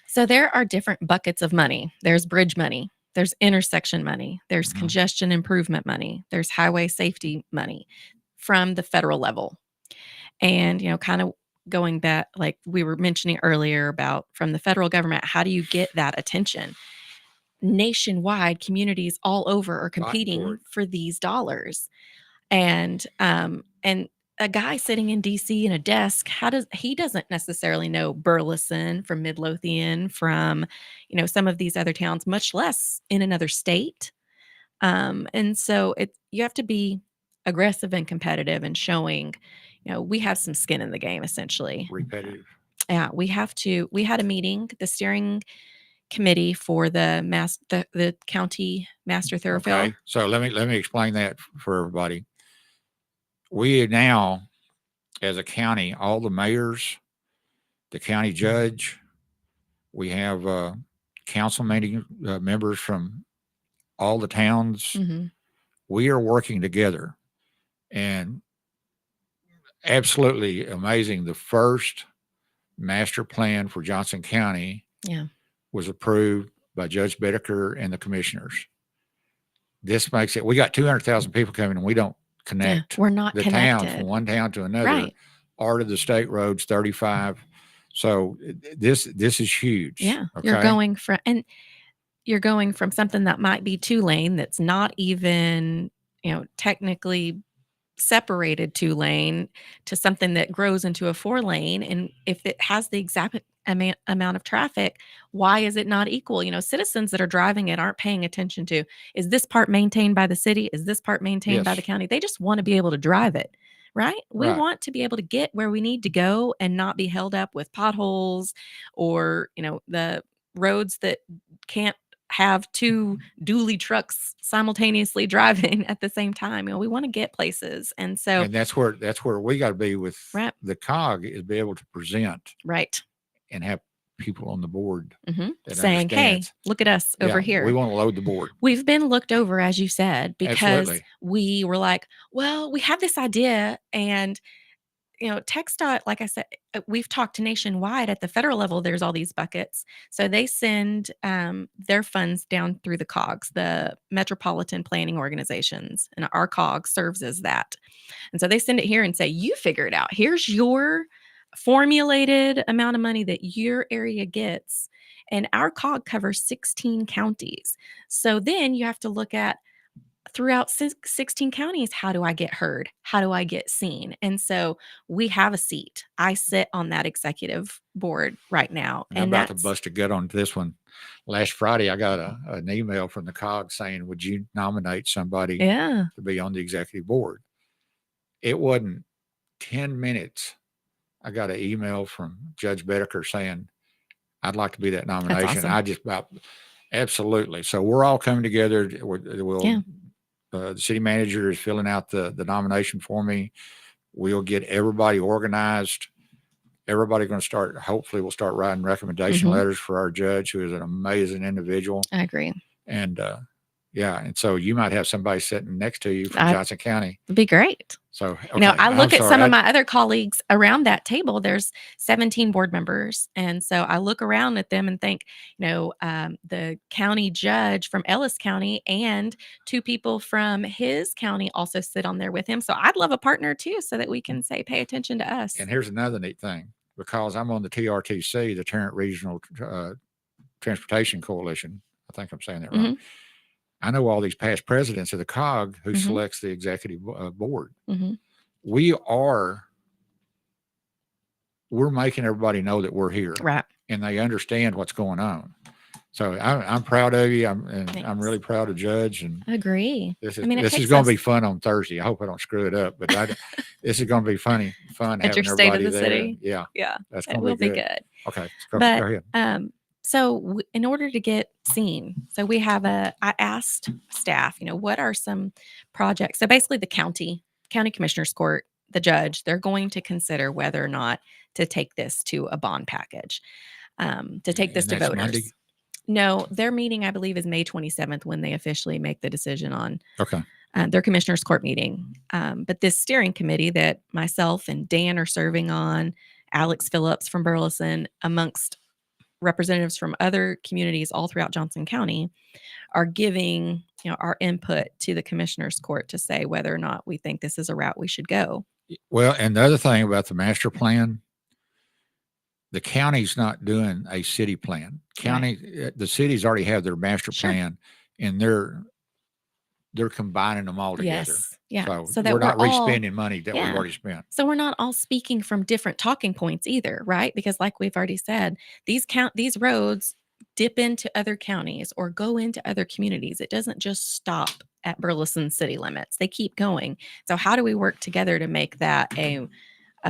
So there are different buckets of money. There's bridge money. There's intersection money. There's congestion improvement money. There's highway safety money from the federal level. And, kind of going back, like we were mentioning earlier about from the federal government, how do you get that attention? Nationwide, communities all over are competing for these dollars. And a guy sitting in DC in a desk, he doesn't necessarily know Burleson from Midlothian, from, some of these other towns, much less in another state. And so you have to be aggressive and competitive and showing, we have some skin in the game, essentially. Repetitive. Yeah, we had a meeting, the steering committee for the county master thoroughfare. Okay. So let me explain that for everybody. We now, as a county, all the mayors, the county judge, we have council meeting members from all the towns. We are working together, and absolutely amazing. The first master plan for Johnson County was approved by Judge Bedecker and the commissioners. This makes it, we got 200,000 people coming, and we don't connect. We're not the connected. town from one town to another, or to the state roads 35. So this is huge. Yeah. Okay? You're going from something that might be 2-lane that's not even, technically separated 2-lane to something that grows into a 4-lane. And if it has the exact amount of traffic, why is it not equal? Citizens that are driving it aren't paying attention to, is this part maintained by the city? Is this part maintained by the county? They just want to be able to drive it, right? We want to be able to get where we need to go and not be held up with potholes or, the roads that can't have two dually trucks simultaneously driving at the same time. We want to get places. And so, And that's where we got to be with right. the COG, is be able to present Right. and have people on the board that saying, hey, understands. look at us over here. We want to load the board. We've been looked over, as you said, because Absolutely. we were like, well, we have this idea, and TxDOT, like I said, we've talked to nationwide. At the federal level, there's all these buckets. So they send their funds down through the COGs, the Metropolitan Planning Organizations, and our COG serves as that. And so they send it here and say, you figure it out. Here's your formulated amount of money that your area gets. And our COG covers 16 counties. So then you have to look at, throughout 16 counties, how do I get heard? How do I get seen? And so we have a seat. I sit on that executive board right now. And I'm about to bust a gut on this one. Last Friday, I got an email from the COG saying, would you nominate somebody to be on the executive board? It wasn't 10 minutes. I got an email from Judge Bedecker saying, I'd like to be that nomination. That's awesome. I just about, absolutely. So we're all coming together. The city manager is filling out the nomination for me. We'll get everybody organized. Everybody going to start, hopefully we'll start writing recommendation letters for our judge, who is an amazing individual. I agree. And and so you might have somebody sitting next to you from Johnson County. It'd be great. So, okay. I look at some of my other colleagues around that table. There's 17 board members. And so I look around at them and think, the county judge from Ellis County and two people from his county also sit on there with him. So I'd love a partner too, so that we can say, pay attention to us. And here's another neat thing, because I'm on the TRTC, the Tarrant Regional Transportation Coalition. I think I'm saying that right. I know all these past presidents of the COG who selects the executive board. We're making everybody know that we're here, right? And they understand what's going on. So I'm proud of you. I'm really proud of Judge. And I agree. This is going to be fun on Thursday. I hope I don't screw it up, but this is going to be fun at having your state everybody of the there. city. Yeah, that's going to be good. Okay, go ahead. So in order to get seen, so I asked staff, what are some projects? So basically the county commissioner's court, the judge, they're going to consider whether or not to take this to a bond package, to take this to voters. Monday? No, their meeting, I believe, is May 27th when they officially make the decision on their commissioner's court meeting. But this steering committee that myself and Dan are serving on, Alex Phillips from Burleson, amongst representatives from other communities all throughout Johnson County, are giving our input to the commissioner's court to say whether or not we think this is a route we should go. Well, and the other thing about the master plan, the county's not doing a city plan. The cities already have their master plan, and they're combining them all together. Yes. Yeah. So that we're not respending money that we've already spent. So we're not all speaking from different talking points either, right? Because like we've already said, these roads dip into other counties or go into other communities. It doesn't just stop at Burleson city limits. They keep going. So how do we work together to make that a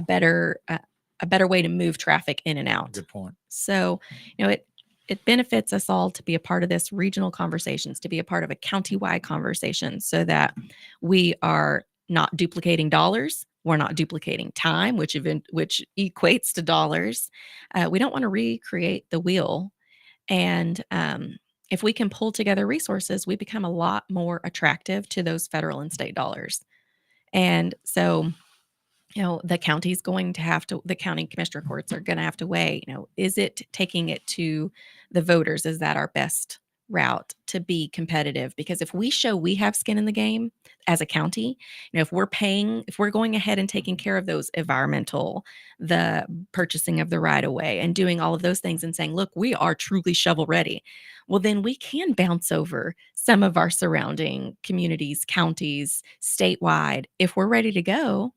better way to move traffic in and out? Good point. So, it benefits us all to be a part of this regional conversations, to be a part of a countywide conversation, so that we are not duplicating dollars. We're not duplicating time, which equates to dollars. We don't want to recreate the wheel. And if we can pull together resources, we become a lot more attractive to those federal and state dollars. And so, the county's the county commissioner courts are going to have to weigh, is it taking it to the voters? Is that our best route to be competitive? Because if we show we have skin in the game as a county, if we're going ahead and taking care of those environmental, the purchasing of the right of way and doing all of those things and saying, look, we are truly shovel ready. Well, then we can bounce over some of our surrounding communities, counties, statewide. If we're ready to go,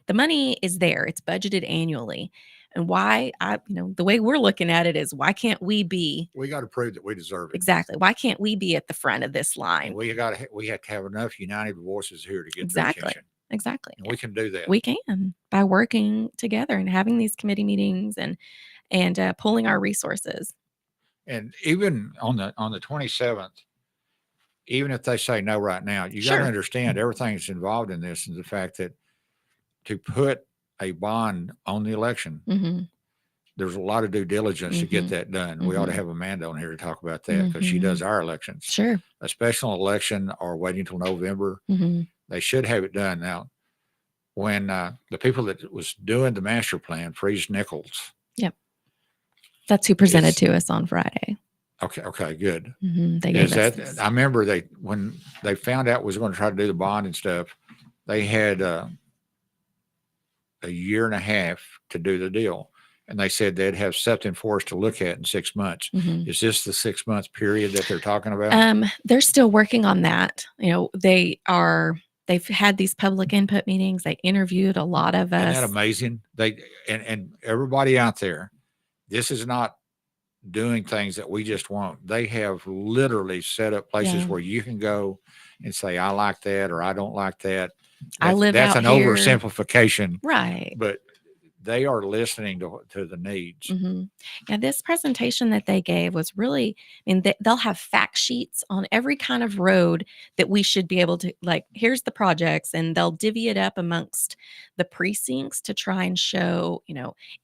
the money is there. It's budgeted annually. And the way we're looking at it is, why can't we got to prove that we deserve it. Exactly. Why can't we be at the front of this line? We have to have enough united voices here to get their attention. Exactly. And we can do that. We can, by working together and having these committee meetings and pulling our resources. And even on the 27th, even if they say no right now, you got Sure. to understand everything that's involved in this, and the fact that to put a bond on the election, Mm-hmm. there's a lot of due diligence to get Mhm. that done. We ought to Mhm. have Amanda on here to talk about that, because she Mhm. does our elections. Sure. A special election or waiting till November, Mm-hmm. they should have it done now. When the people that was doing the master plan, Freeze Nichols. Yep. That's who presented Is- to us on Friday. Okay, good. They Is gave us that this. I remember when they found out was going to try to do the bond and stuff, they had a year and a half to do the deal, and they said they'd have something for us to look at in 6 months. Mhm. Is this the 6 month period that they're talking about? They're still working on that. They've had these public input meetings. They interviewed a lot of Isn't that us. amazing? They and everybody out there, this is not doing things that we just want. They have literally set up places Yeah. where you can go and say, I like that, or I don't like that. I live That's out an here. oversimplification, Right. but they are listening to the needs. Mm-hmm. Yeah, this presentation that they gave was really, they'll have fact sheets on every kind of road that we should be able to, like, here's the projects, and they'll divvy it up amongst the precincts to try and show,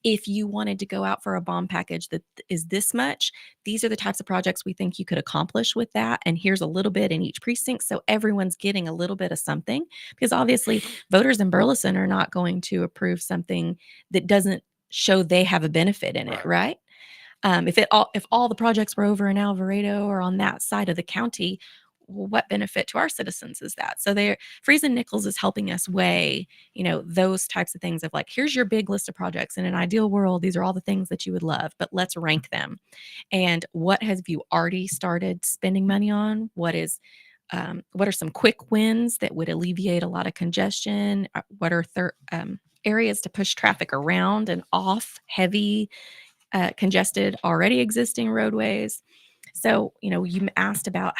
if you wanted to go out for a bond package that is this much, these are the types of projects we think you could accomplish with that. And here's a little bit in each precinct. So everyone's getting a little bit of something, because obviously voters in Burleson are not going to approve something that doesn't show they have a benefit in it, right? If all the projects were over in Alvarado or on that side of the county, well, what benefit to our citizens is that? So Freeze and Nichols is helping us weigh, those types of things of, like, here's your big list of projects. In an ideal world, these are all the things that you would love, but let's rank them. And what have you already started spending money on? What are some quick wins that would alleviate a lot of congestion? What are areas to push traffic around and off heavy, congested, already existing roadways? So, you asked about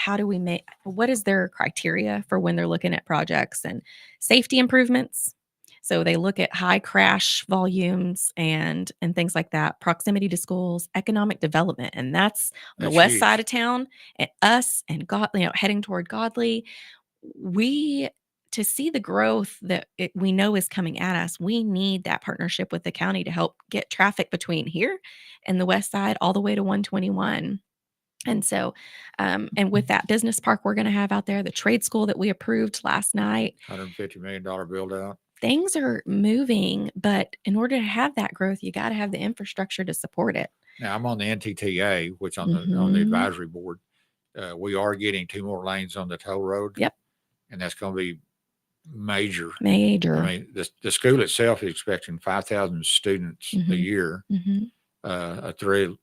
what is their criteria for when they're looking at projects and safety improvements. So they look at high crash volumes and things like that, proximity to schools, economic development, and that's on the That's west huge. side of town, and us and God, heading toward Godly. To see the growth that we know is coming at us, we need that partnership with the county to help get traffic between here and the west side all the way to 121. And so, and with that business park we're going to have out there, the trade school that we approved last night, $150 million build out. things are moving, but in order to have that growth, you got to have the infrastructure to support it. Now I'm on the NTTA, which on the Mhm. advisory board, we are getting 2 more lanes on the toll road. Yep. And that's going to be major. Major. I mean, the school itself is expecting 5,000 students a Mhm. year, Mhm. a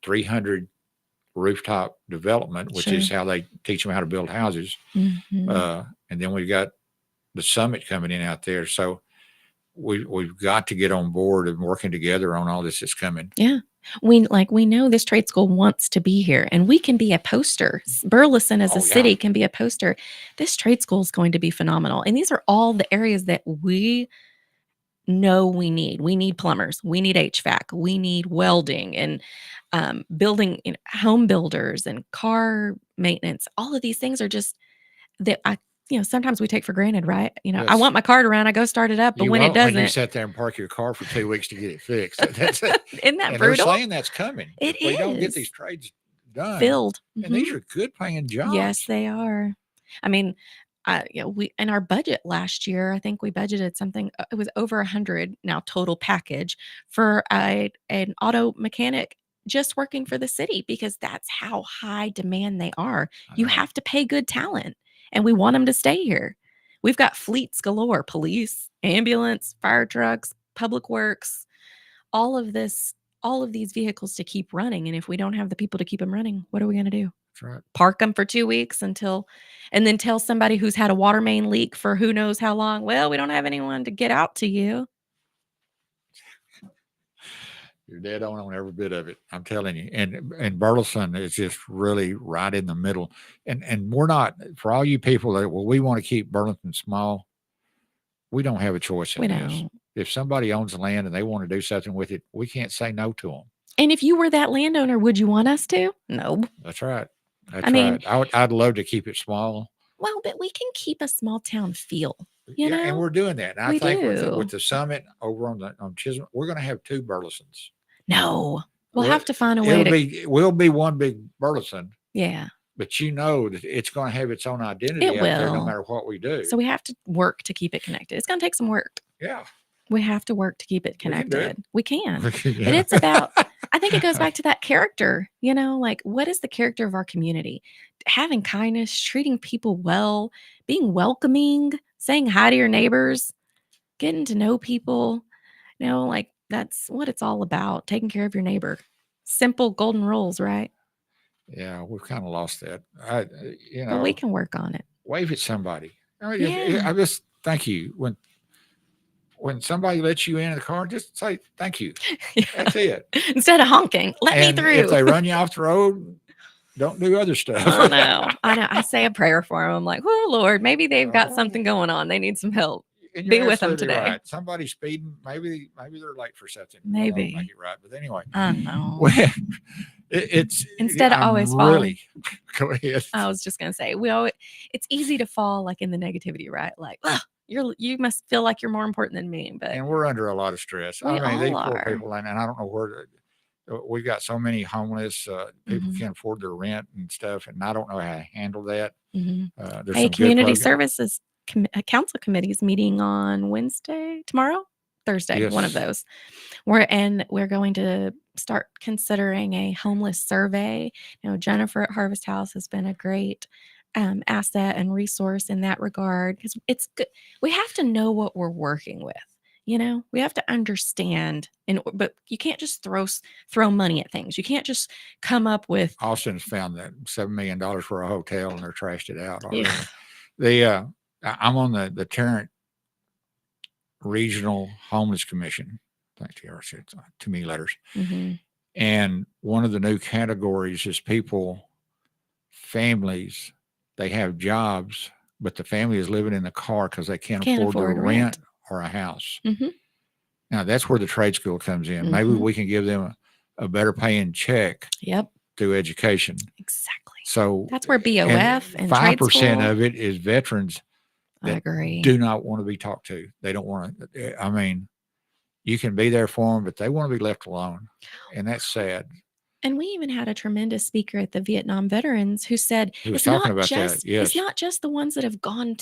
300 rooftop development, which is Sure. how they teach them how to build houses. Mhm. And then we've got the summit coming in out there. So we've got to get on board and working together on all this that's coming. Yeah. We know this trade school wants to be here, and we can be a poster. Burleson as Oh, a yeah. city can be a poster. This trade school is going to be phenomenal. And these are all the areas that we know we need. We need plumbers. We need HVAC. We need welding and building, home builders and car maintenance. All of these things are just that sometimes we take for granted, right? I Yes. want my car to run, I go start it up, but You when it won't when you doesn't, sit there and park your car for 2 weeks to get it fixed. That's isn't that and they're brutal? saying that's coming. It If we don't get is. these trades done, Filled. and these Mhm. are good paying jobs. Yes, they are. I mean, we in our budget last year, I think we budgeted something. It was over 100 now total package for an auto mechanic just working for the city, because that's how high demand they are. I You know. have to pay good talent, and we want them to stay here. We've got fleets galore: police, ambulance, fire trucks, public works, all of these vehicles to keep running. And if we don't have the people to keep them running, what are we going to do? That's right. Park them for 2 weeks and then tell somebody who's had a water main leak for who knows how long, well, we don't have anyone to get out to you. You're dead on every bit of it. I'm telling you. And Burleson is just really right in the middle. And we're not, for all you people that, well, we want to keep Burleson small. We don't have a choice in We this. don't. If somebody owns the land and they want to do something with it, we can't say no to them. And if you were that landowner, would you want us to? No. That's right. That's I mean- right. I'd love to keep it small. Well, but we can keep a small town feel. You And know? we're doing that. And I We think do. with the summit over on Chisholm, we're going to have 2 Burlesons. No. We'll Well, have to find a way to. We'll be one big Burleson, Yeah. but you know that it's going to have its own identity It out there no will. matter what we do. So we have to work to keep it connected. It's going to take some work. Yeah. We have to work to keep it We can do it. connected. We can. But Yeah. it's about, I think it goes back to that character, like what is the character of our community? Having kindness, treating people well, being welcoming, saying hi to your neighbors, getting to know people, like that's what it's all about. Taking care of your neighbor. Simple golden rules, right? Yeah, we've kind of lost that. But we can work on it. Wave at somebody. Yeah. I just thank you when somebody lets you in the car. Just say thank you. Yeah. That's it. Instead of honking, let And me through. if they run you off the road, don't do other stuff. I know. I say a prayer for them. I'm like, oh Lord, maybe they've got Oh. something going on. They need some help. And Be you're with 'em absolutely today. right. Somebody speeding, maybe they're late for something. Maybe. Make it right. But anyway, I know. well, it's Instead of I'm always falling. really go ahead. I was just gonna say, it's easy to fall like in the negativity, right? Like, "Ugh, you must feel like you're more important than me. But And we're under a lot of stress. We these all poor are. people, and I don't know where we've got so many homeless people Mhm. can't afford their rent and stuff, and I don't know how to handle that. Mhm. There's Hey, some good community programs. services council committee is meeting on Thursday, one of Yes. those. We're going to start considering a homeless survey. Jennifer at Harvest House has been a great asset and resource in that regard because it's good. We have to know what we're working with. We have to understand, but you can't just throw money at things. You can't just come up with. Austin's found that $7 million for a hotel, and they're trashed it out already. Yeah. I'm on the Tarrant Regional Homeless Commission. Thank you. It's too many letters. Mhm. And one of the new categories is families, they have jobs, but the family is living in the car because they can't afford their rent or a house. Mhm. Now, that's where the trade school comes in. Maybe Mhm. we can give them a better paying check Yep. through education. Exactly. So That's where BOF and trade 5% school. of it is veterans I that agree. do not want to be talked to. They don't want to. You can be there for them, but they want to be left alone. And that's sad. And we even had a tremendous speaker at the Vietnam Veterans who said He was it's talking not about that. just Yes. it's not just the ones that have gone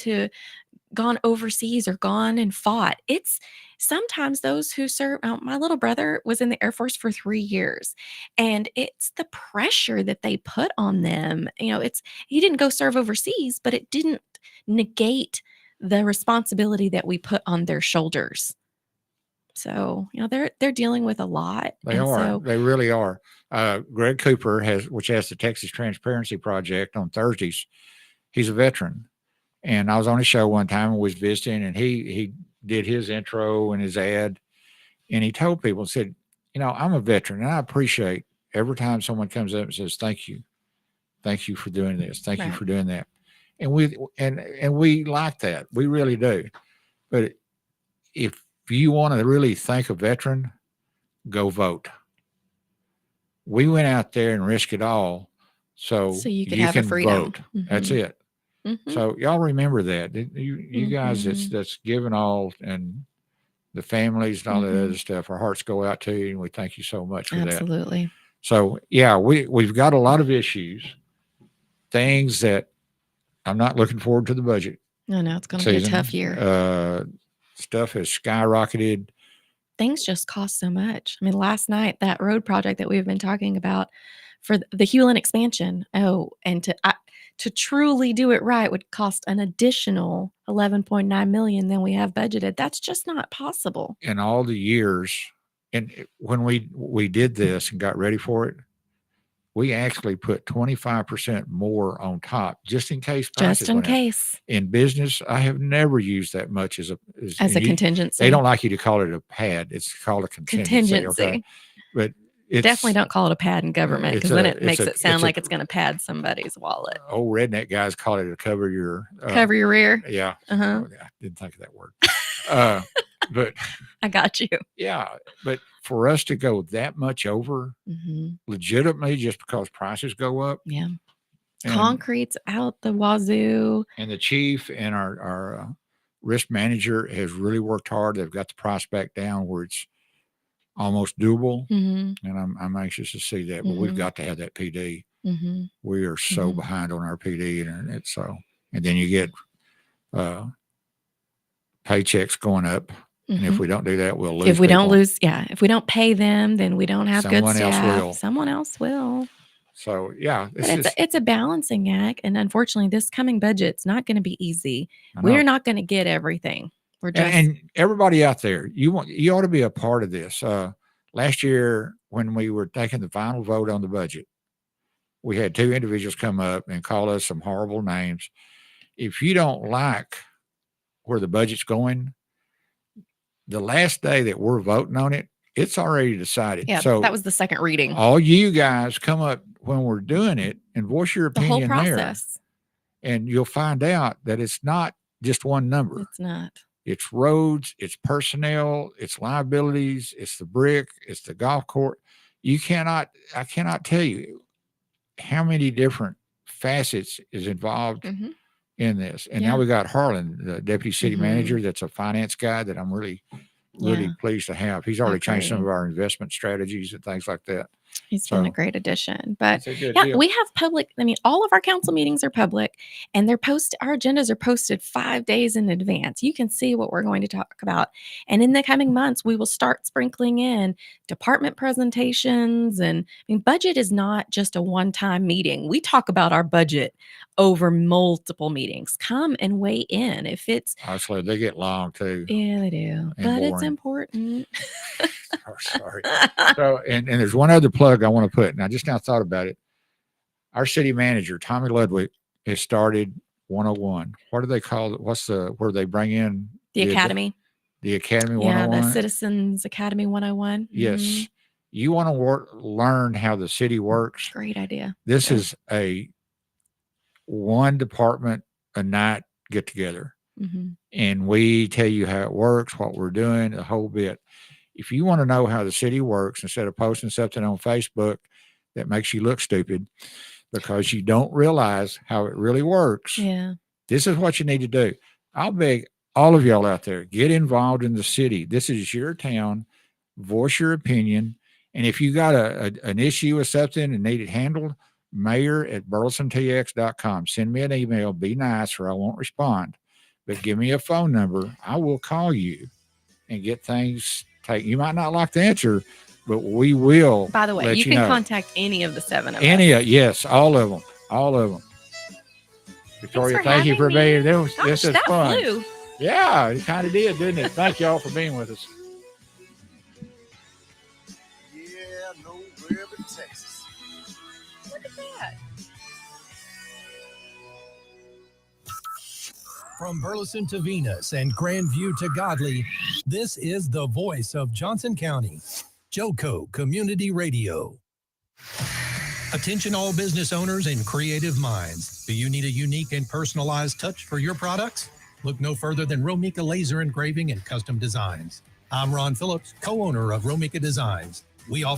overseas or gone and fought. It's sometimes those who serve. My little brother was in the Air Force for 3 years, and it's the pressure that they put on them. He didn't go serve overseas, but it didn't negate the responsibility that we put on their shoulders. So, they're dealing with a lot. They and are. So, They really are. Greg Cooper which has the Texas Transparency Project on Thursdays. He's a veteran, and I was on his show one time and was visiting, and he did his intro and his ad, and he told people and said, I'm a veteran, and I appreciate every time someone comes up and says, "Thank you for doing this, thank you Right. for doing that," and we like that, we really do. But if you want to really thank a veteran, go vote. We went out there and risked it all so you could have a freedom. vote. That's Mhm. it. Mhm. So y'all remember that. You guys Mhm. that's given all, and the families and all that Mhm. other stuff, our hearts go out to you, and we thank you so much for that. Absolutely. So yeah, we've got a lot of issues, things that I'm not looking forward to the budget I know it's going to be a season. tough year. Stuff has skyrocketed. Things just cost so much. I mean, last night, that road project that we've been talking about for the Hewlin expansion. And to truly do it right would cost an additional $11.9 million than we have budgeted. That's just not possible. In all the years, and when we did this and got ready for it, we actually put 25% more on top just in case prices Just in went up. case. In business, I have never used that much as a Contingency. They don't like you to call it a pad. It's called a contingency. Okay? But it's Definitely don't call it a pad in government, because then it makes it sound like it's going to pad somebody's wallet. Old redneck guys call it a cover your Cover your rear. Yeah. Uh-huh. I didn't think of that word. But I got you. yeah, but for us to go that much over Mm-hmm. legitimately just because prices go up. Yeah. And, Concrete's out the wazoo. and the chief and our risk manager has really worked hard. They've got the price back down where it's almost doable. Mm-hmm. And I'm anxious to see that, but we've got to have that PD. Mm-hmm. We are so Mhm. behind on our PD, and it's so. And then you get paychecks going up, and if Mhm. we don't do that, we'll lose. If we don't people. lose, if we don't pay them, then we don't have good Someone else staff. will. Someone else will. So yeah, But it's a balancing act, and unfortunately, this coming budget's not going to be easy. I know. We're not going to get everything. We're just and everybody out there, you ought to be a part of this. Last year, when we were taking the final vote on the budget, we had 2 individuals come up and call us some horrible names. If you don't like where the budget's going, the last day that we're voting on it, it's already decided. yeah. So That was the second reading. all you guys come up when we're doing it and voice your The whole opinion there, process. and you'll find out that it's not just one number. It's not. It's roads, it's personnel, it's liabilities, it's the brick, it's the golf court. I cannot tell you how many different facets is involved Mhm. in this. And Yeah. now we got Harlan, the deputy city Mhm. manager, that's a finance guy that I'm really Yeah. pleased to have. He's already changed some Agree. of our investment strategies and things like that. He's been a So- great addition. But It's a good yeah, deal. we have public. I mean, all of our council meetings are public, and they're posted. Our agendas are posted 5 days in advance. You can see what we're going to talk about. And in the coming months, we will start sprinkling in department presentations. And I mean, budget is not just a one-time meeting. We talk about our budget over multiple meetings. Come and weigh in if it's. Honestly, they get long too. Yeah, they do, but it's boring. important. Oh, sorry. So, and there's one other plug I want to put, and I just now thought about it. Our city manager, Tommy Ludwig, has started 101. What do they call it? Where they bring in The academy. The Academy Yeah, 101? the Citizens Academy 101. Yes. Mhm. You want to learn how the city works. Great idea. This Yeah. is a one department a night get together, Mhm. and we tell you how it works, what we're doing, the whole bit. If you want to know how the city works, instead of posting something on Facebook that makes you look stupid because you don't realize how it really works, Yeah. this is what you need to do. I'll beg all of y'all out there, get involved in the city. This is your town. Voice your opinion. And if you got an issue with something and need it handled, mayor@burlesontx.com. Send me an email. Be nice or I won't respond. But give me a phone number. I will call you and get things taken. You might not like the answer, but we will. By the way, let you can know. contact any of the 7 of us. Yes, all of them. All of them. Victoria, for thank you for having me. being there. Gosh, This is that fun. flew. Yeah, it kind of did, didn't it? Thank y'all for being with us. Yeah, nowhere but Texas. Look at that. From Burleson to Venus and Grandview to Godley, this is the voice of Johnson County, Joco Community Radio. Attention all business owners and creative minds. Do you need a unique and personalized touch for your products? Look no further than Romika Laser Engraving and Custom Designs. I'm Ron Phillips, co-owner of Romika Designs. We offer